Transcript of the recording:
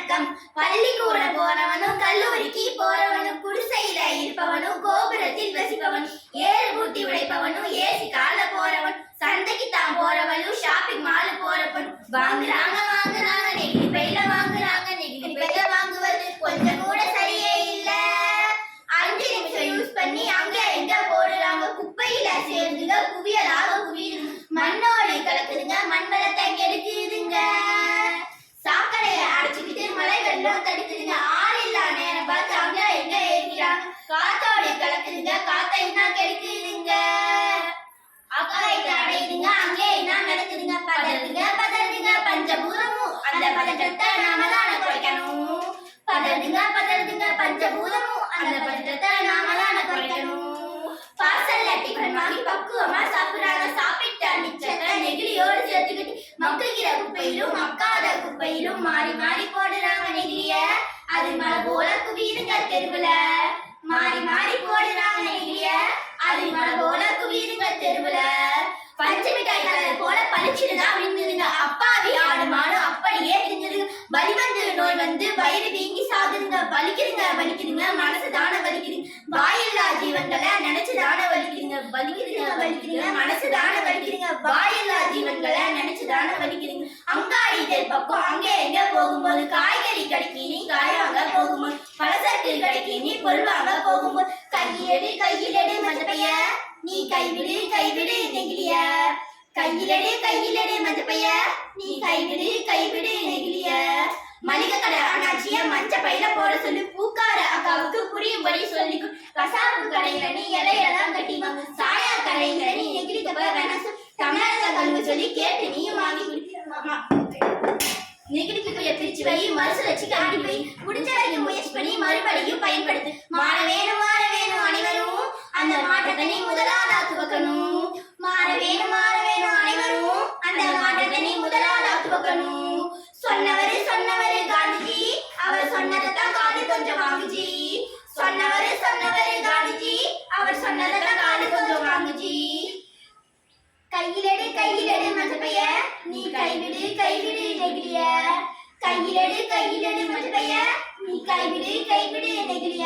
வணக்கம். பள்ளிக்கூடம் போறவனும் கல்லூரிக்கு போறவனும் குடிசையில இருப்பவனும் கோபுரத்தில் வசிப்பவனும் ஏறு பூட்டி உடைப்பவனும் ஏசி கால போறவன் சந்தைக்கு தான் போறவனும் ஷாப்பிங் மால் போறவனும் வாங்குறாங்க நெகிழி பையில வாங்குறாங்க நெகிழி பையில வாங்குவது கொஞ்சம் கூட சரியே இல்ல. 5 நிமிஷம் யூஸ் பண்ணி அங்க எங்க போடுறாங்க குப்பையில சேர்ந்துங்க குவியலாக குவியுது மண்ணோடு கலக்குதுங்க மண் வளத்தை கெடுக்குதுங்க. சாக்கடையை அடைச்சுக்கிட்டு மழை வெள்ளம் தடுக்குதுங்க ஆள் இல்லா நேரம் பார்த்து அங்க எங்க ஏறிக்கிறாங்க காத்தோடு கலக்குதுங்க காத்தைன்னா கெடுக்குதுங்க. அக்கறைக்கு அடையுதுங்க அங்கே என்ன நடக்குதுங்க பதறுதுங்க பஞ்சபூதமும் அந்த பதற்றத்தை நாம தானே குறைக்கணும். பதறுதுங்க பஞ்சபூதமும் அந்த பதற்றத்தை நாம தானே குறைக்கணும். பார்சல்ல டிஃபன் வாங்கி பக்குவமா சாப்பிடுறாங்க சாப்பிட்ட மிச்சத்தை நெகிழியோடு சேர்த்துக்கிட்டு மக்குகிற குப்பையிலும் மக்காத குப்பையிலும் மாறி மாறி போடுறாங்க நெகிழிய அது மழை போல குவியுதுங்க தெருவுல மாறி மாறி போடுறாங்க நெகிழிய அது மழை போல குவியுதுங்க தெருவுல. பஞ்சு மிட்டாய் கலர் போல பளிச்சுதான் விழுந்துதுங்க அப்பாவி ஆடு மாடு அப்படியே விழுந்துதுங்க. வலி வந்து நோய் வந்து வயிறு வீங்கி சாகுதுங்க வலிக்குதுங்க மனசு தானே வலிக்குதுங்க. வாயில்லா ஜீவன்களை நினைச்சு தானே வலிக்குதுங்க மனசு தானே வலிக்குதுங்க. வாயில்லா ஜீவன்களை நினைச்சு தானே வலிக்குதுங்க. அங்காடி தெரு பக்கம் அங்கே எங்க போகும்போது காய்கறி கடைக்கு நீ காய் வாங்க போகும்போது பலசரக்கு கடைக்கு நீ பொருள் வாங்க போகும்போது கையிலெடு மஞ்சப்பைய நீ கைவிடு நெகிழிய கையிலெடு மஞ்சப்பைய நீ கைவிடு நெகிழிய. மளிகை கடை அண்ணாச்சிய மஞ்ச பையில போட சொல்லி பூக்கார அக்காவுக்கு புரியும்படி சொல்லி கசாப்பு கடையில நீ இலையெல்லாம் கட்டி வாங்க சாயா கடையில நீ நெகிழி தப்ப வேணாம் தமிழக கல்வி சொல்லி கேட்டு நீயும் வாங்கி நெகிழி குப்பையை பிரிச்சு வை மறுசு வச்சு கட்டி வை முடிஞ்ச வரைக்கும் முயற்சி பண்ணி மறுபடியும் பயன்படுத்து. மாற வேணும் அனைவரும் அந்த மாற்றத்தை நீ முதலாளா துவக்கணும். மாற வேணும் அனைவரும் அந்த மாற்றத்தை நீ முதலாளா துவக்கணும். சொன்னவரு காந்திஜி அவர் சொன்னதான் காது கொஞ்சம் வாங்குஜி சொன்னவரு காந்திஜி அவர் சொன்னதான் காது கொஞ்சம் வாங்குஜி. கையிலெடு மஞ்சப்பைய நீ கைவிடு நெகிழிய கையிலெடு மஞ்சப்பைய நீ கைவிடு நெகிழிய.